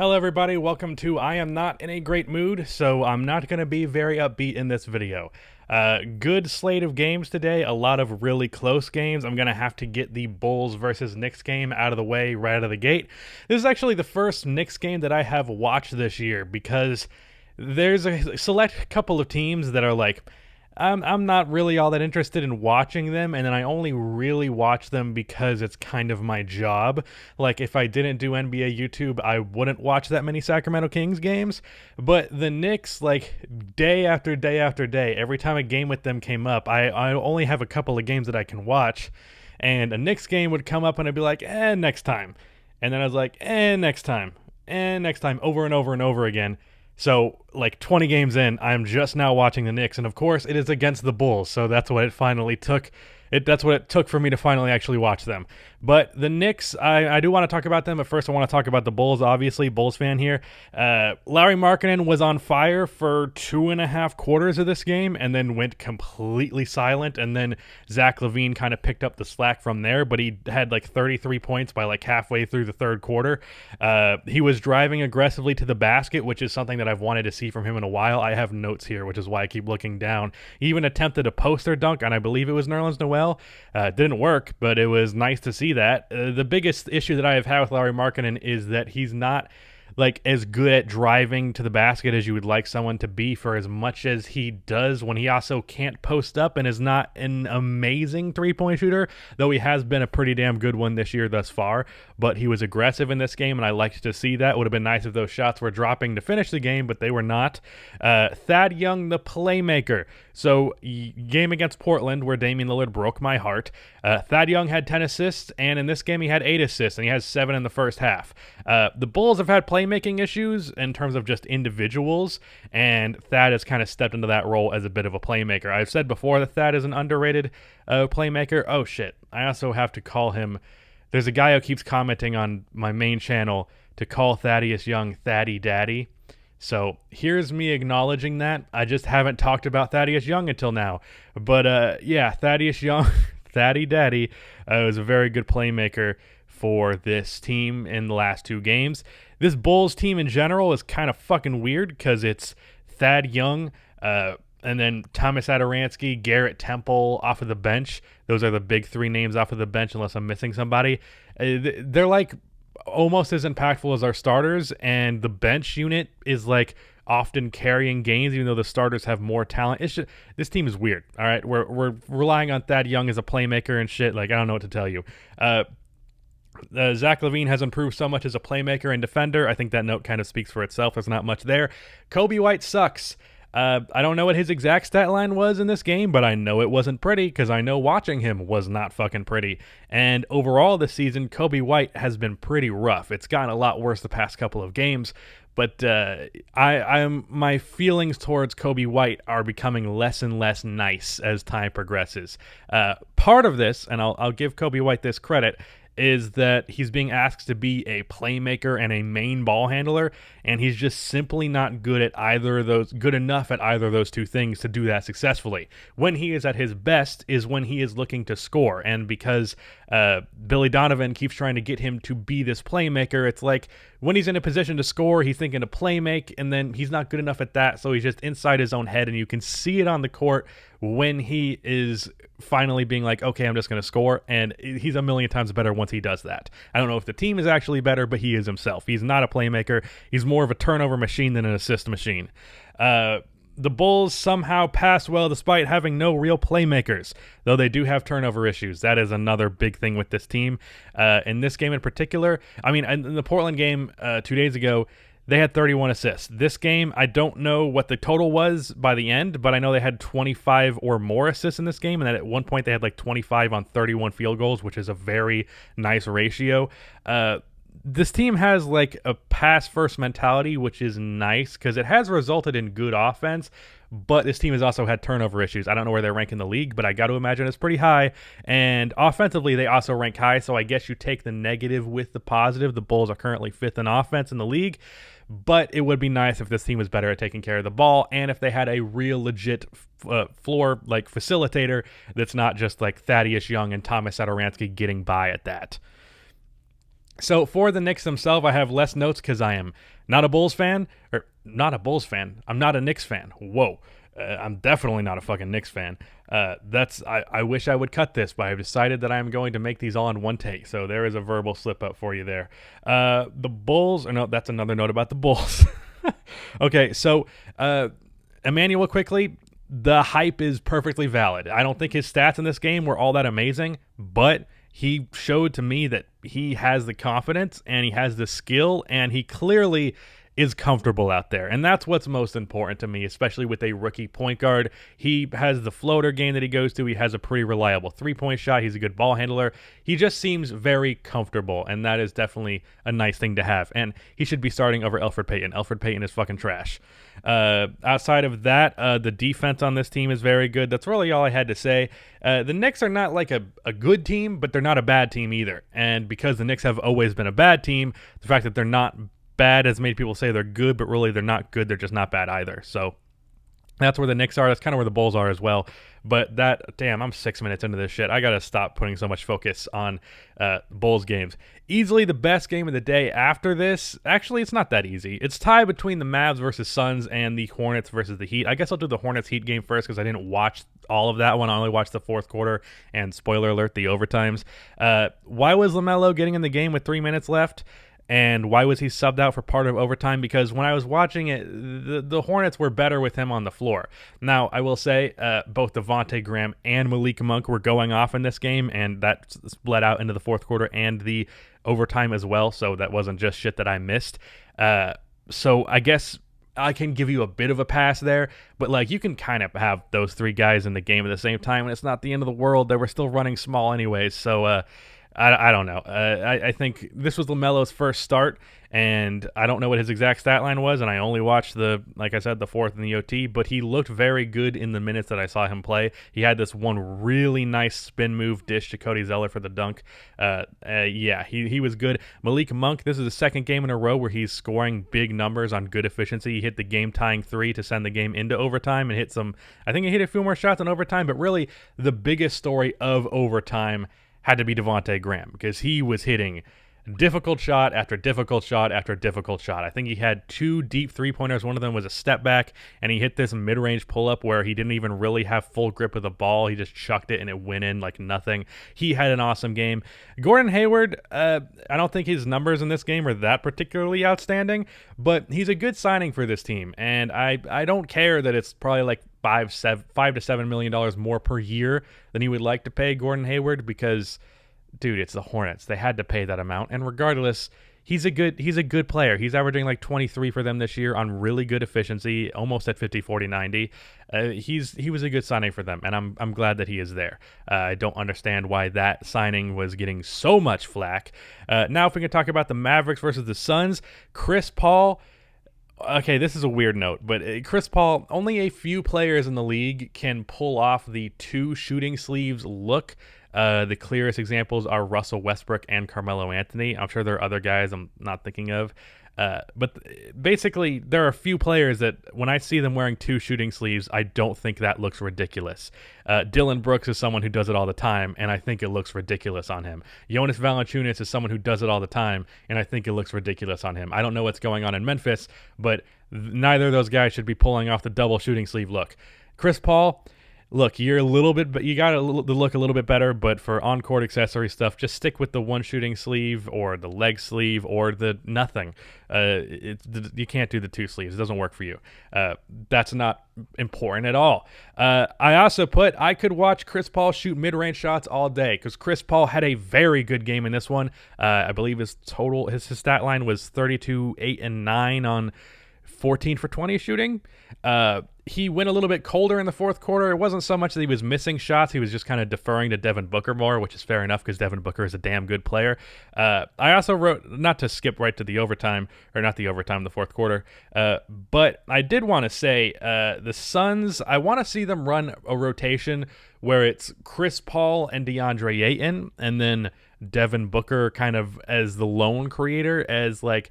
Hello everybody, welcome to I Am Not in a Great Mood, so I'm not going to be very upbeat in this video. Good slate of games today, a lot of really close games. I'm going to have to get the Bulls versus Knicks game out of the way right out of the gate. This is actually the first Knicks game that I have watched this year because there's a select couple of teams that are like, I'm not really all that interested in watching them, and then I only really watch them because it's kind of my job. Like, if I didn't do NBA YouTube, I wouldn't watch that many Sacramento Kings games. But the Knicks, like, day after day after day, every time a game with them came up, I only have a couple of games that I can watch, and a Knicks game would come up, and I'd be like, next time. And then I was like, next time. And next time, over and over and over again. So, like 20 games in, I'm just now watching the Knicks, and of course, it is against the Bulls, so that's what it finally took. That's what it took for me to finally actually watch them. But the Knicks, I do want to talk about them, but first I want to talk about the Bulls, obviously, Bulls fan here. Lauri Markkanen was on fire for 2.5 quarters of this game, and then went completely silent, and then Zach LaVine kind of picked up the slack from there, but he had like 33 points by like halfway through the third quarter. He was driving aggressively to the basket, which is something that I've wanted to see from him in a while. I have notes here, which is why I keep looking down. He even attempted a poster dunk, and I believe it was Nerlens Noel. Didn't work, but it was nice to see that. The biggest issue that I have had with Lauri Markkanen is that he's not like as good at driving to the basket as you would like someone to be, for as much as he does when he also can't post up and is not an amazing three-point shooter, though he has been a pretty damn good one this year thus far. But he was aggressive in this game, and I liked to see that. Would have been nice if those shots were dropping to finish the game, but they were not. Thad Young, the playmaker. So, game against Portland, where Damian Lillard broke my heart. Thad Young had 10 assists, and in this game he had 8 assists, and he has 7 in the first half. The Bulls have had playmaking issues in terms of just individuals, and Thad has kind of stepped into that role as a bit of a playmaker. I've said before that Thad is an underrated playmaker. Oh shit, I also have to call him. There's a guy who keeps commenting on my main channel to call Thaddeus Young Thaddy Daddy. So here's me acknowledging that. I just haven't talked about Thaddeus Young until now. But yeah, Thaddeus Young, Thaddy Daddy, was a very good playmaker for this team in the last 2 games. This Bulls team in general is kind of fucking weird because it's Thad Young, and then Thomas Satoransky, Garrett Temple off of the bench. Those are the big 3 names off of the bench, unless I'm missing somebody. They're like almost as impactful as our starters, and the bench unit is like often carrying games, even though the starters have more talent. It's just, this team is weird. All right, we're relying on Thad Young as a playmaker and shit. Like, I don't know what to tell you. Zach LaVine has improved so much as a playmaker and defender. I think that note kind of speaks for itself. There's not much there. Coby White sucks. I don't know what his exact stat line was in this game, but I know it wasn't pretty because I know watching him was not fucking pretty. And overall this season, Coby White has been pretty rough. It's gotten a lot worse the past couple of games, but my feelings towards Coby White are becoming less and less nice as time progresses. Part of this, and I'll give Coby White this credit, is that he's being asked to be a playmaker and a main ball handler, and he's just simply not good enough at either of those 2 things to do that successfully. When he is at his best is when he is looking to score, and because Billy Donovan keeps trying to get him to be this playmaker, it's like when he's in a position to score, he's thinking to play make, and then he's not good enough at that, so he's just inside his own head, and you can see it on the court when he is finally being like, okay, I'm just going to score, and he's a million times better once he does that. I don't know if the team is actually better, but he is himself. He's not a playmaker. He's more of a turnover machine than an assist machine. The Bulls somehow pass well despite having no real playmakers, though they do have turnover issues. That is another big thing with this team. In this game in particular, I mean, in the Portland game 2 days ago, they had 31 assists. This game, I don't know what the total was by the end, but I know they had 25 or more assists in this game, and that at one point they had like 25 on 31 field goals, which is a very nice ratio. This team has like a pass-first mentality, which is nice because it has resulted in good offense, but this team has also had turnover issues. I don't know where they rank in the league, but I got to imagine it's pretty high. And offensively, they also rank high, so I guess you take the negative with the positive. The Bulls are currently 5th in offense in the league, but it would be nice if this team was better at taking care of the ball and if they had a real legit floor like facilitator that's not just like Thaddeus Young and Thomas Satoransky getting by at that. So for the Knicks themselves, I have less notes because I am not a Bulls fan, or not a Bulls fan. I'm not a Knicks fan. Whoa. I'm definitely not a fucking Knicks fan. I wish I would cut this, but I've decided that I'm going to make these all in one take. So there is a verbal slip up for you there. The Bulls, or no, that's another note about the Bulls. Okay, so Emmanuel quickly, the hype is perfectly valid. I don't think his stats in this game were all that amazing, but he showed to me that he has the confidence and he has the skill, and he clearly is comfortable out there. And that's what's most important to me, especially with a rookie point guard. He has the floater game that he goes to. He has a pretty reliable three-point shot. He's a good ball handler. He just seems very comfortable, and that is definitely a nice thing to have. And he should be starting over Elfrid Payton. Elfrid Payton is fucking trash. Outside of that, the defense on this team is very good. That's really all I had to say. The Knicks are not like a good team, but they're not a bad team either. And because the Knicks have always been a bad team, the fact that they're not bad has made people say they're good, but really they're not good. They're just not bad either. So that's where the Knicks are. That's kind of where the Bulls are as well. But I'm 6 minutes into this shit. I got to stop putting so much focus on Bulls games. Easily the best game of the day after this. Actually, it's not that easy. It's tied between the Mavs versus Suns and the Hornets versus the Heat. I guess I'll do the Hornets-Heat game first because I didn't watch all of that one. I only watched the fourth quarter and, spoiler alert, the overtimes. Why was LaMelo getting in the game with 3 minutes left? And why was he subbed out for part of overtime? Because when I was watching it, the Hornets were better with him on the floor. Now, I will say both Devontae Graham and Malik Monk were going off in this game, and that bled out into the fourth quarter and the overtime as well, so that wasn't just shit that I missed. So I guess I can give you a bit of a pass there, but like you can kind of have those three guys in the game at the same time, and it's not the end of the world. They were still running small anyways, so I don't know. I think this was LaMelo's first start, and I don't know what his exact stat line was, and I only watched like I said, the fourth and the OT, but he looked very good in the minutes that I saw him play. He had this one really nice spin move dish to Cody Zeller for the dunk. He was good. Malik Monk, this is the second game in a row where he's scoring big numbers on good efficiency. He hit the game-tying three to send the game into overtime and I think he hit a few more shots in overtime, but really the biggest story of overtime had to be Devontae Graham because he was hitting difficult shot after difficult shot after difficult shot. I think he had two deep three-pointers. One of them was a step back, and he hit this mid-range pull-up where he didn't even really have full grip of the ball. He just chucked it, and it went in like nothing. He had an awesome game. Gordon Hayward, I don't think his numbers in this game are that particularly outstanding, but he's a good signing for this team, and I don't care that it's probably like $5 to $7 million more per year than he would like to pay Gordon Hayward because, dude, it's the Hornets. They had to pay that amount, and regardless, he's a good player. He's averaging like 23 for them this year on really good efficiency, almost at 50, 40, 90. He was a good signing for them, and I'm glad that he is there. I don't understand why that signing was getting so much flack. Now, if we can talk about the Mavericks versus the Suns, Chris Paul. Okay, this is a weird note, but Chris Paul, only a few players in the league can pull off the two shooting sleeves look. The clearest examples are Russell Westbrook and Carmelo Anthony. I'm sure there are other guys I'm not thinking of. But basically, there are a few players that when I see them wearing two shooting sleeves, I don't think that looks ridiculous. Dylan Brooks is someone who does it all the time, and I think it looks ridiculous on him. Jonas Valanciunas is someone who does it all the time, and I think it looks ridiculous on him. I don't know what's going on in Memphis, but neither of those guys should be pulling off the double shooting sleeve look. Chris Paul, look, you got to look a little bit better, but for on-court accessory stuff, just stick with the one shooting sleeve or the leg sleeve or the nothing. You can't do the two sleeves. It doesn't work for you. That's not important at all. I could watch Chris Paul shoot mid-range shots all day because Chris Paul had a very good game in this one. I believe his stat line was 32, 8, and 9 on 14 for 20 shooting. He went a little bit colder in the fourth quarter. It wasn't so much that he was missing shots. He was just kind of deferring to Devin Booker more, which is fair enough because Devin Booker is a damn good player. I also wrote, not to skip right to the overtime, or not the overtime, the fourth quarter, but I did want to say the Suns, I want to see them run a rotation where it's Chris Paul and DeAndre Ayton, and then Devin Booker kind of as the lone creator, as like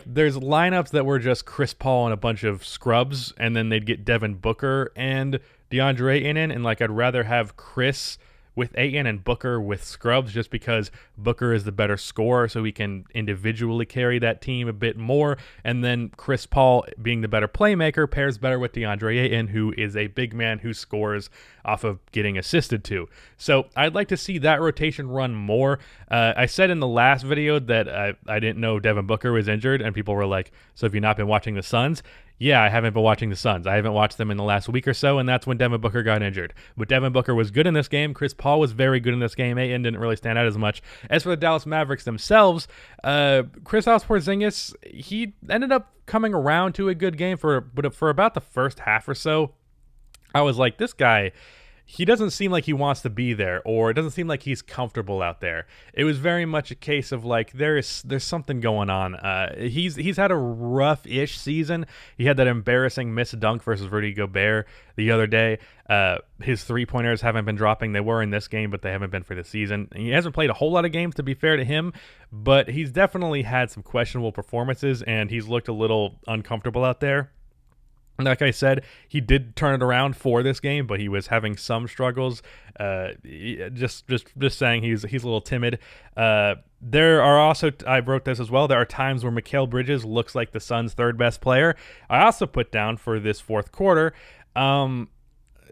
there's lineups that were just Chris Paul and a bunch of scrubs, and then they'd get Devin Booker and DeAndre Ayton in, and like I'd rather have Chris with Ayton and Booker with scrubs, just because Booker is the better scorer, so he can individually carry that team a bit more. And then Chris Paul, being the better playmaker, pairs better with DeAndre Ayton, who is a big man who scores off of getting assisted to. So I'd like to see that rotation run more. I said in the last video that I didn't know Devin Booker was injured, and people were like, so have you not been watching the Suns? Yeah, I haven't been watching the Suns. I haven't watched them in the last week or so, and that's when Devin Booker got injured. But Devin Booker was good in this game. Chris Paul was very good in this game. Ayton didn't really stand out as much. As for the Dallas Mavericks themselves, Kristaps Porzingis, he ended up coming around to a good game for about the first half or so. I was like, this guy, he doesn't seem like he wants to be there, or it doesn't seem like he's comfortable out there. It was very much a case of like there's something going on. He's had a rough-ish season. He had that embarrassing missed dunk versus Rudy Gobert the other day. His three-pointers haven't been dropping. They were in this game, but they haven't been for the season. He hasn't played a whole lot of games, to be fair to him, but he's definitely had some questionable performances, and he's looked a little uncomfortable out there. Like I said, he did turn it around for this game, but he was having some struggles. Just saying, he's a little timid. There are also, I wrote this as well, there are times where Mikal Bridges looks like the Suns' third best player. I also put down for this fourth quarter,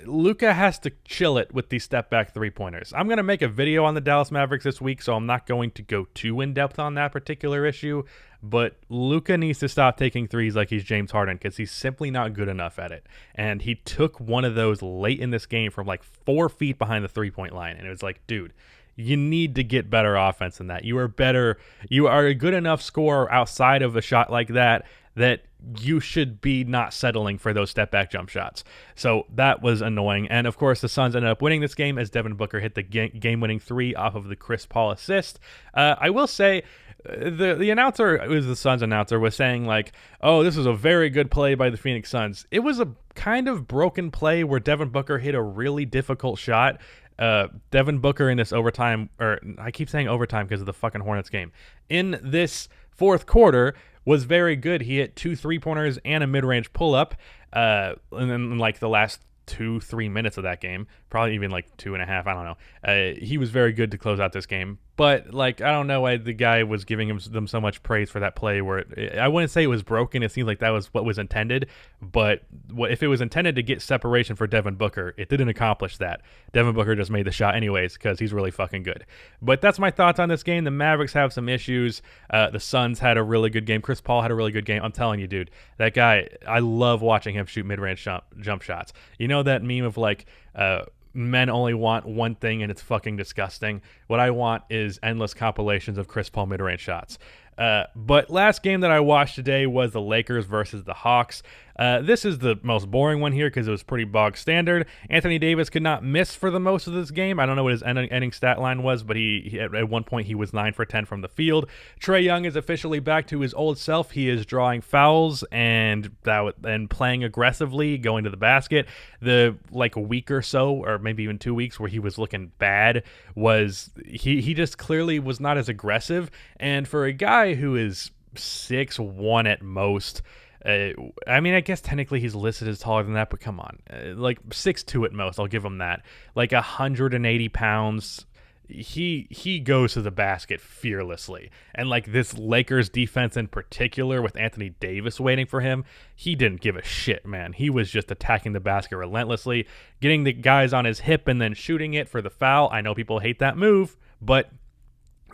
Luka has to chill it with these step-back three-pointers. I'm going to make a video on the Dallas Mavericks this week, so I'm not going to go too in-depth on that particular issue, but Luka needs to stop taking threes like he's James Harden, because he's simply not good enough at it. And he took one of those late in this game from like 4 feet behind the three-point line, and it was like, dude, you need to get better offense than that. You are a good enough scorer outside of a shot like that you should be not settling for those step-back jump shots. So that was annoying. And, of course, the Suns ended up winning this game as Devin Booker hit the game-winning three off of the Chris Paul assist. I will say the announcer, it was the Suns announcer, was saying, like, oh, this was a very good play by the Phoenix Suns. It was a kind of broken play where Devin Booker hit a really difficult shot. Devin Booker in this overtime, or I keep saying overtime because of the fucking Hornets game, in this fourth quarter was very good. He hit 2 3-pointers and a mid-range pull-up, and then like the last 2-3 minutes of that game, probably even like 2.5, I don't know. He was very good to close out this game. But, like, I don't know why the guy was giving them so much praise for that play where I wouldn't say it was broken. It seems like that was what was intended. But if it was intended to get separation for Devin Booker, it didn't accomplish that. Devin Booker just made the shot anyways because he's really fucking good. But that's my thoughts on this game. The Mavericks have some issues. The Suns had a really good game. Chris Paul had a really good game. I'm telling you, dude, that guy, I love watching him shoot mid-range jump shots. You know that meme of, like, men only want one thing and it's fucking disgusting? What I want is endless compilations of Chris Paul mid-range shots. But last game that I watched today was the Lakers versus the Hawks. This is the most boring one here because it was pretty bog standard. Anthony Davis could not miss for the most of this game. I don't know what his ending stat line was, but he at one point he was 9 for 10 from the field. Trae Young is officially back to his old self. He is drawing fouls and playing aggressively, going to the basket. The like a week or so, or maybe even 2 weeks, where he was looking bad was he just clearly was not as aggressive. And for a guy who is 6'1" at most. I mean, I guess technically he's listed as taller than that, but come on. Like 6'2" at most, I'll give him that. Like 180 pounds. He goes to the basket fearlessly. And like this Lakers defense in particular, with Anthony Davis waiting for him, he didn't give a shit, man. He was just attacking the basket relentlessly, getting the guys on his hip and then shooting it for the foul. I know people hate that move, but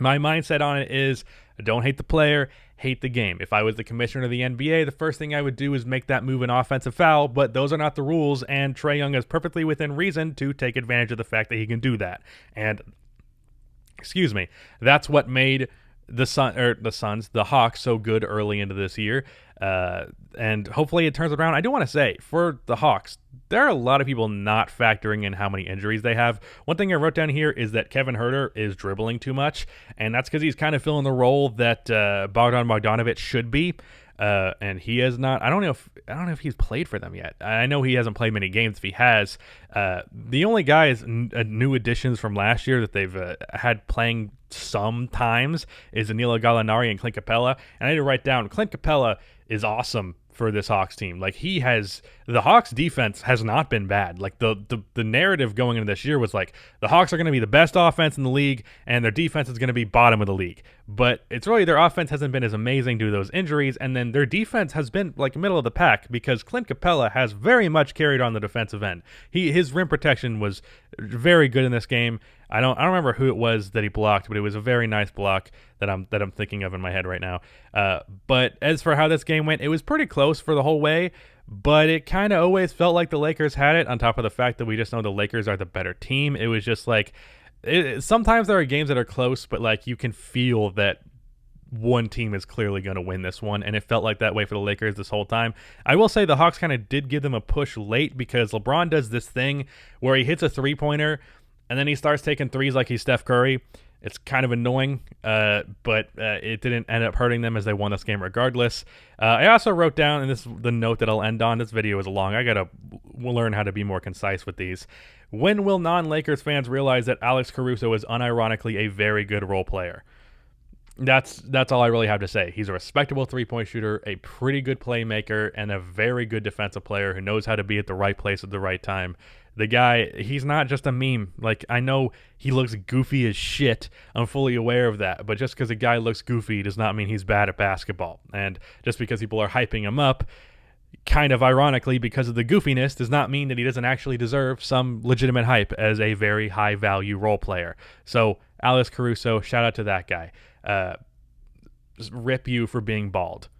my mindset on it is don't hate the player, hate the game. If I was the commissioner of the NBA, the first thing I would do is make that move an offensive foul, but those are not the rules, and Trae Young is perfectly within reason to take advantage of the fact that he can do that. And, that's what made the Hawks so good early into this year. And hopefully it turns around. I do want to say, for the Hawks, there are a lot of people not factoring in how many injuries they have. One thing I wrote down here is that Kevin Huerter is dribbling too much, and that's because he's kind of filling the role that Bogdan Bogdanovic should be. And he has not. I don't know if he's played for them yet. I know he hasn't played many games. If he has, the only guys new additions from last year that they've had playing sometimes is Danilo Gallinari and Clint Capella. And I had to write down Clint Capella is awesome for this Hawks team. Like the Hawks defense has not been bad. Like the narrative going into this year was like the Hawks are going to be the best offense in the league and their defense is going to be bottom of the league. But it's really their offense hasn't been as amazing due to those injuries, and then their defense has been like middle of the pack because Clint Capella has very much carried on the defensive end. His rim protection was very good in this game. I don't remember who it was that he blocked, but it was a very nice block that I'm thinking of in my head right now. But as for how this game went, it was pretty close for the whole way, but it kind of always felt like the Lakers had it, on top of the fact that we just know the Lakers are the better team. It was just like sometimes there are games that are close, but like you can feel that one team is clearly going to win this one, and it felt like that way for the Lakers this whole time. I will say the Hawks kind of did give them a push late because LeBron does this thing where he hits a three-pointer and then he starts taking threes like he's Steph Curry. It's kind of annoying, but it didn't end up hurting them as they won this game regardless. I also wrote down, and this is the note that I'll end on. This video is long. I got to learn how to be more concise with these. When will non-Lakers fans realize that Alex Caruso is unironically a very good role player? That's all I really have to say. He's a respectable three-point shooter, a pretty good playmaker, and a very good defensive player who knows how to be at the right place at the right time. The guy, he's not just a meme. Like, I know he looks goofy as shit. I'm fully aware of that. But just because a guy looks goofy does not mean he's bad at basketball. And just because people are hyping him up, kind of ironically because of the goofiness, does not mean that he doesn't actually deserve some legitimate hype as a very high-value role player. So, Alex Caruso, shout out to that guy. Rip you for being bald.